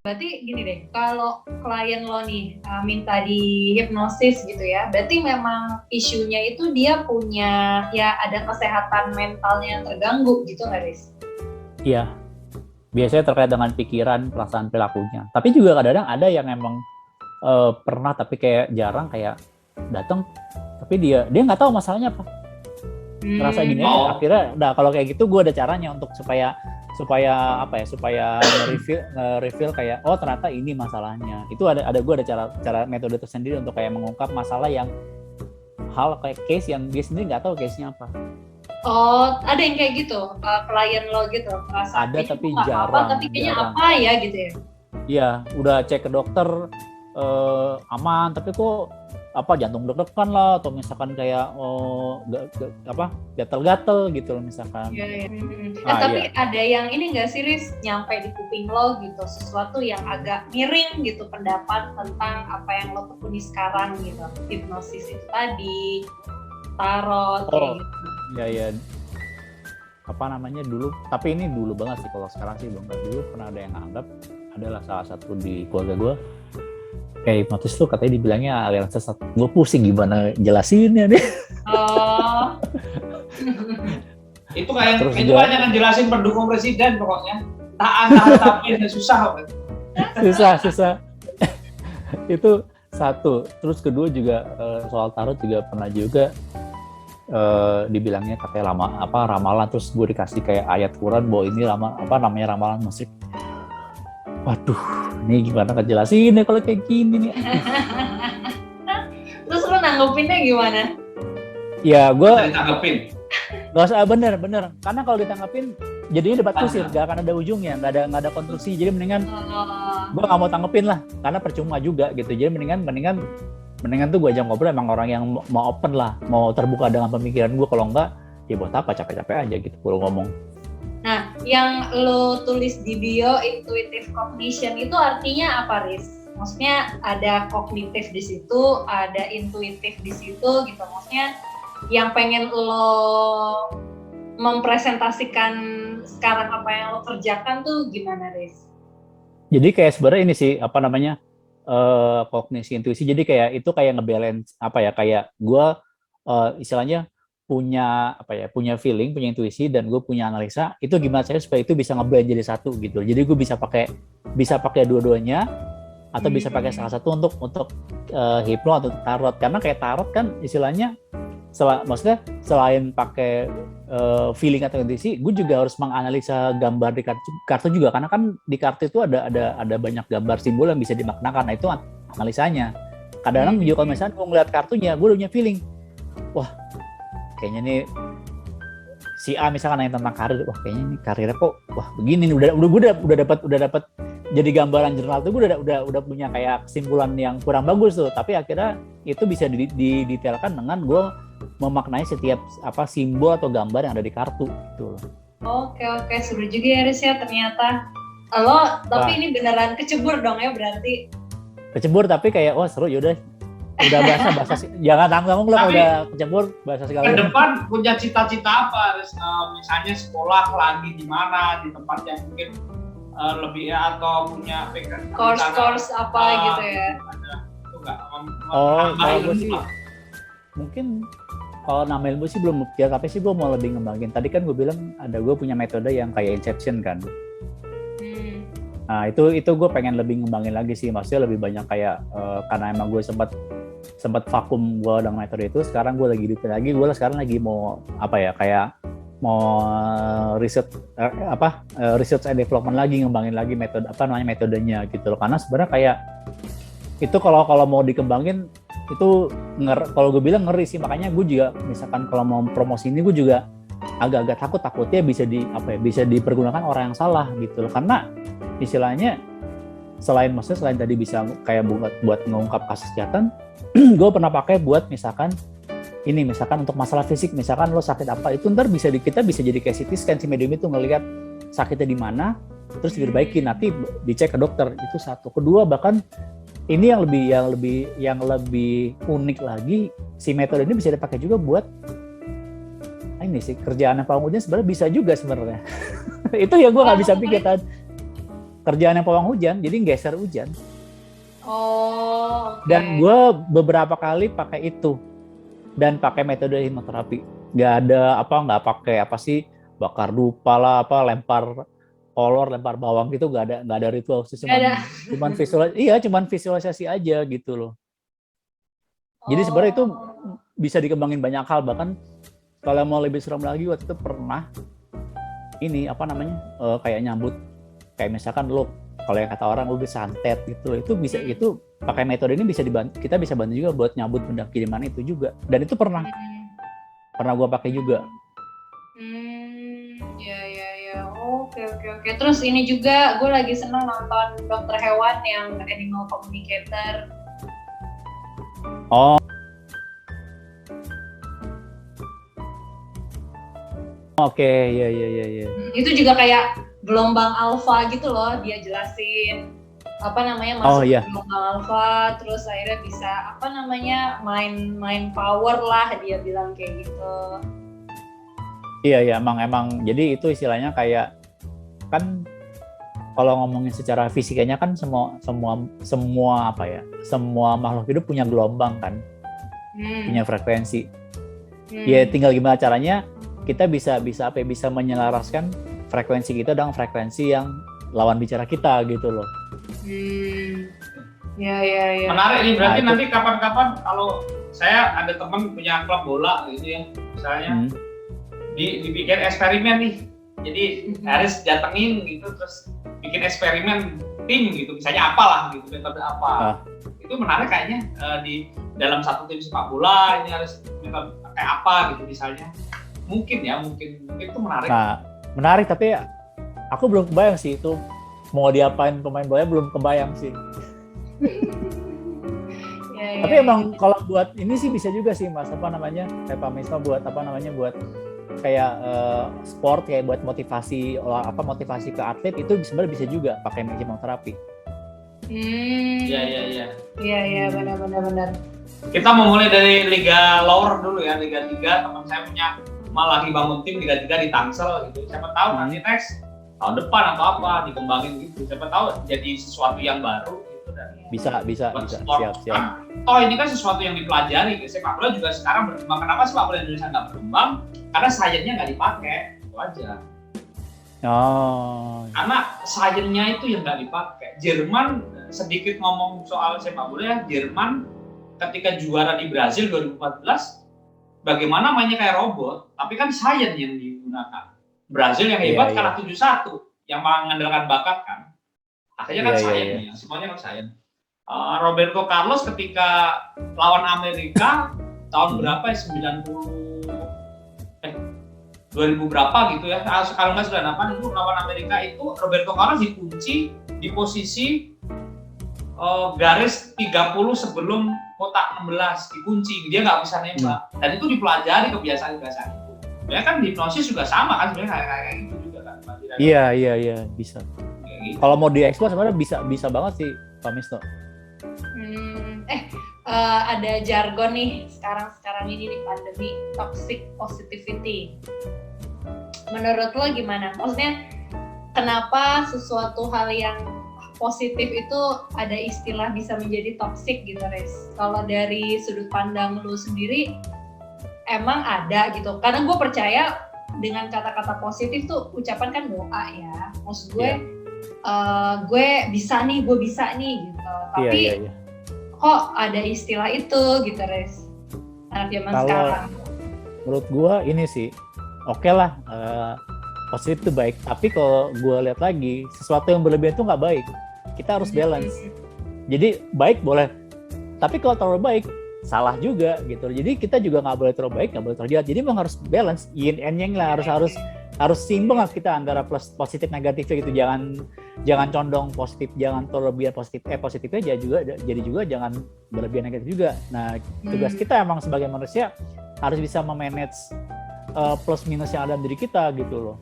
Berarti gini deh, kalau klien lo nih minta di hipnosis gitu ya, berarti memang isunya itu dia punya ya ada kesehatan mentalnya yang terganggu gitu nggak, Riz? Iya, biasanya terkait dengan pikiran, perasaan, perilakunya. Tapi juga kadang-kadang ada yang emang pernah tapi kayak jarang kayak datang, tapi dia nggak tahu masalahnya apa. Ngerasa gini aja. Akhirnya, kalau kayak gitu gue ada caranya untuk supaya nge-reveal kayak ternyata ini masalahnya. Itu ada gue ada cara metode tersendiri untuk kayak mengungkap masalah yang hal kayak case yang dia sendiri nggak tahu case-nya apa. Oh, ada yang kayak gitu, klien lo gitu. Ada tapi jarang. Tapi kayaknya apa ya gitu ya? Iya, udah cek ke dokter aman, tapi kok jantung deg-degan lah, atau misalkan kayak gatel-gatel gitu misalkan. Iya. Tapi ada yang ini nggak sih, Riz, nyampe di kuping lo gitu, sesuatu yang agak miring gitu pendapat tentang apa yang lo tekuni sekarang gitu, hipnosis itu tadi, tarot kayak gitu. Iya. Dulu, tapi ini dulu banget sih, kalau sekarang sih belum. Dulu pernah ada yang nganggap, adalah salah satu di keluarga gue, kayak hipnotis tuh katanya dibilangnya aliran sesat. Gue pusing gimana jelasinnya deh. Oh. Itu kayak itu kan jangan jelasin pendukung presiden pokoknya. Tahan susah. Susah. Itu satu. Terus kedua juga soal tarot juga pernah juga dibilangnya katanya ramalan, terus gue dikasih kayak ayat Quran bahwa ini namanya ramalan musik. Waduh, ini gimana ngejelasinnya kalau kayak gini nih. Terus lo nanggepinnya gimana? Ya gue tanggepin. Gak usah, bener. Karena kalau ditanggepin jadinya debat kusir, gak akan ada ujungnya, gak ada konklusi. Jadi mendingan gue gak mau tanggepin lah, karena percuma juga gitu. Jadi mendingan tuh gue ajak ngobrol emang orang yang mau open lah, mau terbuka dengan pemikiran gue. Kalau enggak, ya buat apa, capek-capek aja gitu kalau ngomong. Nah, yang lo tulis di bio, intuitive cognition, itu artinya apa, Riz? Maksudnya ada kognitif di situ, ada intuitif di situ gitu. Maksudnya yang pengen lo mempresentasikan sekarang apa yang lo kerjakan tuh gimana, Riz? Jadi kayak sebenarnya ini sih, kognisi intuisi. Jadi kayak itu kayak ngebalance kayak gue istilahnya punya feeling, punya intuisi, dan gue punya analisa. Itu gimana saya supaya itu bisa ngeblend jadi satu gitu. Jadi gue bisa pakai dua-duanya, atau bisa pakai salah satu untuk hipno atau tarot. Karena kayak tarot kan istilahnya maksudnya selain pakai feeling atau intuisi, gue juga harus menganalisa gambar di kartu juga, karena kan di kartu itu ada banyak gambar simbol yang bisa dimaknakan. Nah, itu analisanya. Kadang-kadang juga kalau misalnya gue ngeliat kartunya, gue udah punya feeling, wah kayaknya nih si A misalkan nanya tentang karir, wah kayaknya nih karirnya kok wah begini nih, udah dapat jadi gambaran jurnal tuh, gue udah punya kayak kesimpulan yang kurang bagus tuh. Tapi akhirnya itu bisa didetailkan dengan gue memaknai setiap simbol atau gambar yang ada di kartu gitu. Oke, seru juga ya, Riz, ya ternyata. Lo tapi ini beneran kecebur dong ya berarti? Kecebur tapi kayak seru, yaudah udah bahasa sih. Jangan tanggung lah udah kecebur bahasa segala. Ke depan punya cita-cita apa, Riz? Misalnya sekolah lagi di mana, di tempat yang mungkin lebih atau punya course apa gitu ya? Itu nggak? Kalau gue sih mungkin kalau nama ilmu sih belum mikir, tapi sih gue mau lebih ngembangin. Tadi kan gue bilang gue punya metode yang kayak Inception kan. Nah itu gue pengen lebih ngembangin lagi sih, maksudnya lebih banyak kayak karena emang gue sempat vakum gue dengan metode itu. Sekarang gue lagi hidupin lagi, gue sekarang lagi mau mau research and development lagi, ngembangin lagi metodenya gitu loh. Karena sebenarnya kayak itu kalau mau dikembangin itu kalau gue bilang ngeri sih. Makanya gue juga misalkan kalau mau promosi ini, gue juga agak-agak takutnya bisa dipergunakan orang yang salah gitu loh. Karena istilahnya selain tadi bisa kayak buat mengungkap kasus kejahatan, gue pernah pakai buat misalkan untuk masalah fisik. Misalkan lo sakit apa, itu ntar kita bisa jadi kayak CT scan, si medium itu ngelihat sakitnya di mana, terus diperbaiki, nanti dicek ke dokter. Itu satu. Kedua, bahkan ini yang lebih unik lagi, si metode ini bisa dipakai juga buat ini sih kerjaan Pak Udin sebenarnya bisa juga sebenarnya. Itu ya gue nggak bisa pikir kan. kerjaan yang pawang hujan, jadi geser hujan. Oh, oke. Dan gue beberapa kali pakai itu dan pakai metode hipnoterapi. Nggak pakai apa sih, bakar dupa lah, lempar kolor, lempar bawang gitu, nggak ada ritual khusus, cuman visualisasi aja gitu loh. Jadi sebenarnya itu bisa dikembangin banyak hal, bahkan kalau mau lebih seram lagi, waktu itu pernah ini kayak nyambut, kayak misalkan lo, kalau yang kata orang lo disantet gitu, itu bisa, itu pakai metode ini kita bisa bantu juga buat nyambut benda kiriman itu juga, dan itu pernah gue pakai juga. Ya. Oke. Terus ini juga gue lagi seneng nonton dokter hewan yang animal communicator. Oh. Oke, iya. Itu juga kayak gelombang alfa gitu loh, dia jelasin masuk gelombang alfa, terus akhirnya bisa main power lah, dia bilang kayak gitu. Iya, emang jadi itu istilahnya kayak, kan kalau ngomongin secara fisikanya kan semua makhluk hidup punya gelombang kan, punya frekuensi. Ya tinggal gimana caranya kita bisa menyelaraskan frekuensi kita dengan frekuensi yang lawan bicara kita gitu loh. Ya. Menarik nih, berarti nanti kapan-kapan kalau saya ada teman punya klub bola gitu ya, misalnya dibikin eksperimen nih. Jadi Haris datengin gitu, terus bikin eksperimen tim gitu, misalnya apalah gitu, metode apa. Itu menarik kayaknya, di dalam satu tim sepak bola ini harus metode kayak apa gitu misalnya. Mungkin itu menarik. Nah, menarik, tapi aku belum kebayang sih itu mau diapain pemain bola, belum kebayang sih. Ya. Tapi emang kalau buat ini sih bisa juga sih Mas, kayak Pak Misno buat buat kayak sport, kayak buat motivasi ke atlet, itu sebenarnya bisa juga pakai hipnoterapi. Iya. Iya, benar. Kita mau mulai dari Liga Lower dulu ya, Liga 3. Teman saya malah lagi bangun tim Liga 3 di Tangsel gitu. Siapa tahu nanti next tahun depan atau apa dikembangin gitu. Siapa tahu jadi sesuatu yang baru gitu. Dan Bisa. Siap. Oh, ini kan sesuatu yang dipelajari. Sepak bola juga sekarang berkembang. Kenapa sepak bola Indonesia nggak berkembang? Karena sainsnya nggak dipakai, itu aja. Oh. Karena sainsnya itu yang nggak dipakai. Jerman, sedikit ngomong soal sepak bola ya, Jerman ketika juara di Brazil 2014, bagaimana mainnya kayak robot, tapi kan sains yang digunakan. Brazil yang hebat kalah 7-1, yang mengandalkan bakat kan. Akhirnya kan sains, semuanya kan sains. Roberto Carlos ketika lawan Amerika tahun berapa ya, 2000 berapa gitu ya, kalau nggak 98 itu lawan Amerika, itu Roberto Carlos dikunci di posisi garis 30 sebelum kotak 16, dikunci, dia nggak bisa nembak. Dan itu dipelajari kebiasaan-kebiasaan itu. Sebenarnya kan hipnosis juga sama kan, sebenarnya kayak gitu juga kan. Iya, bisa. Gitu. Kalau mau dieksplor sebenarnya bisa banget sih Pak Misno. Ada jargon nih sekarang ini di pandemi, toxic positivity. Menurut lo gimana? Maksudnya kenapa sesuatu hal yang positif itu ada istilah bisa menjadi toxic gitu, Riz? Kalau dari sudut pandang lo sendiri emang ada gitu? Karena gue percaya dengan kata-kata positif tuh ucapan kan doa ya. Maksud gue gue bisa nih gitu. Tapi kok ada istilah itu gitu, Riz? Anak zaman sekarang. Menurut gue ini sih oke lah, positif itu baik. Tapi kalau gue lihat lagi, sesuatu yang berlebihan itu nggak baik. Kita harus balance. Jadi baik boleh, tapi kalau terlalu baik salah juga gitu. Jadi kita juga nggak boleh terlalu baik, nggak boleh terlalu jahat. Jadi memang harus balance, yin and yang lah, harus seimbang lah kita antara plus positif negatifnya gitu. Jangan condong positif, jangan terlalu positifnya jadi juga jangan berlebihan negatif juga. Nah, tugas kita emang sebagai manusia harus bisa memanage plus minus yang ada di diri kita gitu loh.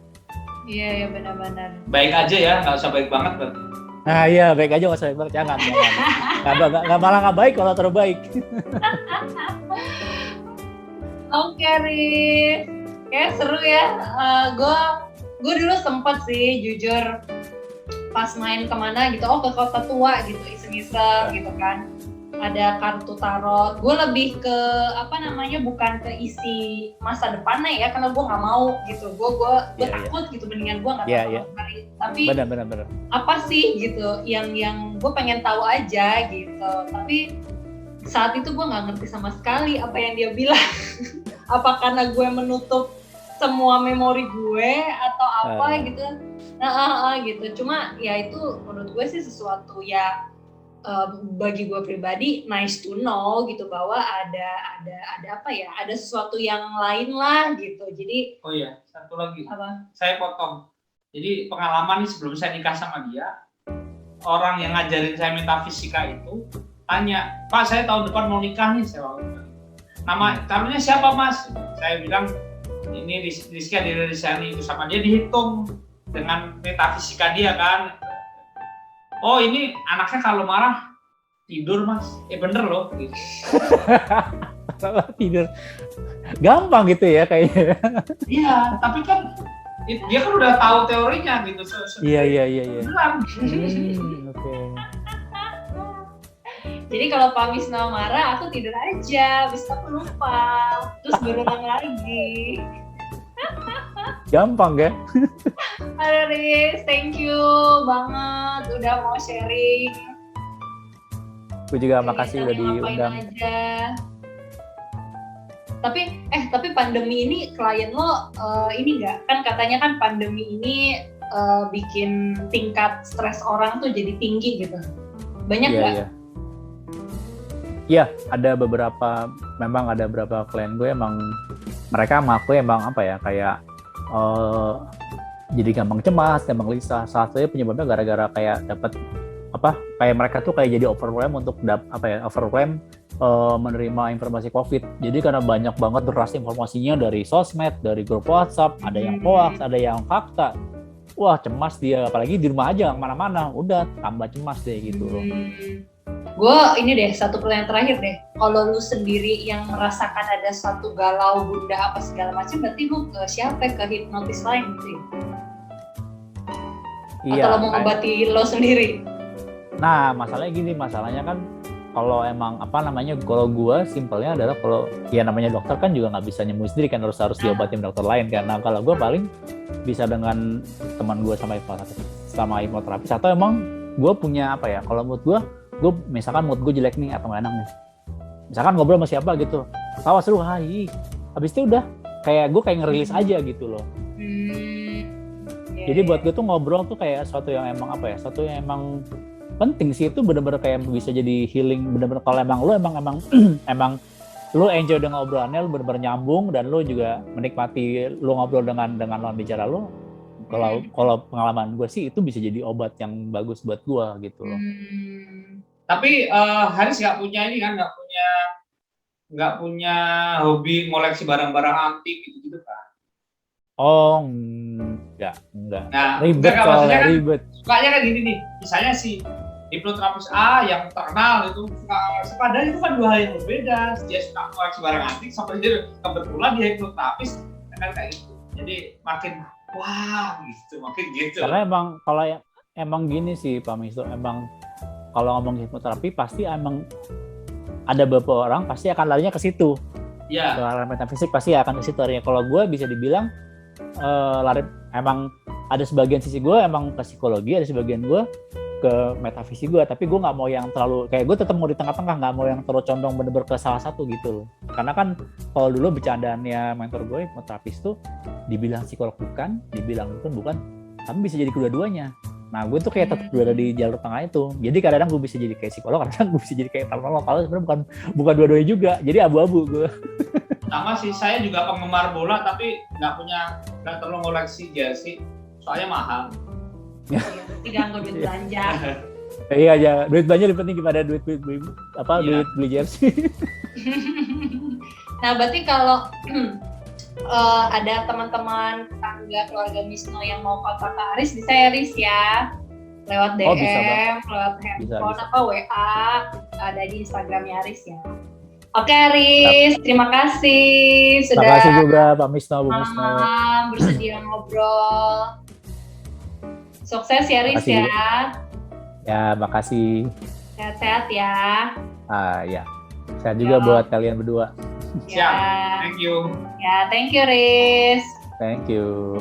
Iya, benar-benar. Baik aja ya, nggak usah baik banget berarti. Nah iya, baik aja nggak usah baik banget, jangan. Malah nggak baik kalau terlalu baik. Oke, Riz. Kayak seru ya. Gue dulu sempat sih jujur pas main kemana gitu, ke kota tua gitu, iseng-iseng gitu kan. Ada kartu tarot. Gue lebih ke bukan ke isi masa depannya ya, karena gue nggak mau gitu. Gue takut gitu, mendingan gue nggak tahu sama sekali. Tapi benar. apa sih gitu yang gue pengen tahu aja gitu. Tapi saat itu gue nggak ngerti sama sekali apa yang dia bilang. Apa karena gue menutup semua memori gue atau apa gitu. Gitu. Cuma ya itu menurut gue sih sesuatu ya, bagi gue pribadi nice to know gitu, bahwa ada sesuatu yang lain lah gitu. Jadi oh iya, satu lagi apa? Saya potong. Jadi pengalaman nih, sebelum saya nikah sama dia, orang yang ngajarin saya metafisika itu tanya, Pak saya tahun depan mau nikah nih, saya namanya siapa Mas? Saya bilang ini Rizky Adirisani, itu sama dia dihitung dengan metafisika dia kan. Oh ini anaknya kalau marah tidur Mas, bener loh gitu. Salah tidur, gampang gitu ya kayaknya. Iya, tapi kan dia kan udah tahu teorinya gitu. Iya. Beneran. Oke. Jadi kalau Pak Misna marah, aku tidur aja, habis itu aku lupa, terus berulang lagi. Gampang ya? Halo Riz, thank you banget udah mau sharing. Gue juga makasih udah diundang. Aja. Tapi pandemi ini klien lo ini nggak? Kan katanya kan pandemi ini bikin tingkat stres orang tuh jadi tinggi gitu. Banyak nggak? Iya, ada beberapa klien gue emang mereka mengaku emang kayak jadi gampang cemas, gampang gelisah. Salah satunya penyebabnya gara-gara kayak dapat kayak mereka tuh kayak jadi overwhelm menerima informasi COVID. Jadi karena banyak banget deras informasinya dari sosmed, dari grup WhatsApp, ada yang hoax, ada yang fakta. Wah, cemas dia, apalagi di rumah aja, kemana-mana, udah tambah cemas deh gitu loh. Gue ini deh, satu pertanyaan terakhir deh. Kalau lu sendiri yang merasakan ada suatu galau, gundah apa segala macam, berarti lu ke siapa? Ke hipnotis lain gitu? Iya. Atau lo mau ngobati lo sendiri? Nah, masalahnya kan kalau emang kalau gue simpelnya adalah kalau ya namanya dokter kan juga nggak bisa nyembuhin sendiri kan, harus diobatin dokter lain kan. Nah, kalau gue paling bisa dengan teman gue sama hipnoterapis, atau emang gue punya kalau mood gue misalkan mood gue jelek nih atau nggak enak nih, misalkan ngobrol sama siapa gitu, tawa seru, habis itu udah kayak gue ngerilis aja gitu loh. Jadi buat gue tuh ngobrol tuh kayak sesuatu yang emang penting sih, itu bener-bener kayak bisa jadi healing, bener-bener kalau emang lu enjoy dengan obrolannya, lu bener-bener nyambung, dan lu juga menikmati lu ngobrol dengan lawan bicara lu. Kalau pengalaman gue sih itu bisa jadi obat yang bagus buat gue gitu loh. Tapi Haris nggak punya hobi ngoleksi barang-barang antik gitu kan? Oh, enggak. Nah, ribet. Sukanya kan gini nih, misalnya si hipnoterapis A yang terkenal itu suka, padahal itu kan dua hal yang berbeda. Dia suka ngoleksi barang antik, sampai dia kebetulan dia hipnoterapis, kan kayak gitu. Jadi makin wah gitu, makin gitu. Karena emang gini sih Pak Misto, emang kalau ngomong hipnoterapi pasti emang ada beberapa orang pasti akan larinya ke situ. Iya. Ke metafisik pasti akan ke situ larinya. Kalau gue bisa dibilang lari emang ada sebagian sisi gue emang ke psikologi, ada sebagian gue ke metafisik gue, tapi gue nggak mau yang terlalu kayak gue tetap mau di tengah-tengah, nggak mau yang terlalu condong bener-bener ke salah satu gitu loh. Karena kan kalau dulu bercandaannya mentor gue hipnoterapis tuh dibilang psikolog bukan, dibilang bukan, tapi bisa jadi kedua-duanya. Nah, gue tuh kayak tetap berada di jalur tengah itu. Jadi kadang-kadang gue bisa jadi kayak psikolog, kadang gue bisa jadi kayak paranormal. Kalau sebenarnya bukan dua-duanya juga. Jadi abu-abu gue. Sama sih, saya juga penggemar bola tapi nggak terlalu ngoleksi jersey, soalnya mahal. Ganggu duit belanja. Iya aja, duit belanja lebih penting daripada duit beli jersey. Nah, berarti kalau ada teman-teman tetangga keluarga Misno yang mau kontak Kak Aris, bisa ya Aris ya, lewat DM, lewat handphone apa WA, ada di Instagramnya Aris ya. Oke Aris, terima kasih sudah. Terima kasih juga Pak Misno, Bu Misno. Bersedia ngobrol. Sukses ya Riz Makasih. ya. Ya, makasih. Sehat-sehat ya. Ya. Sehat juga Ya. buat kalian berdua. Siap. Thank you. Ya, thank you Riz. Thank you.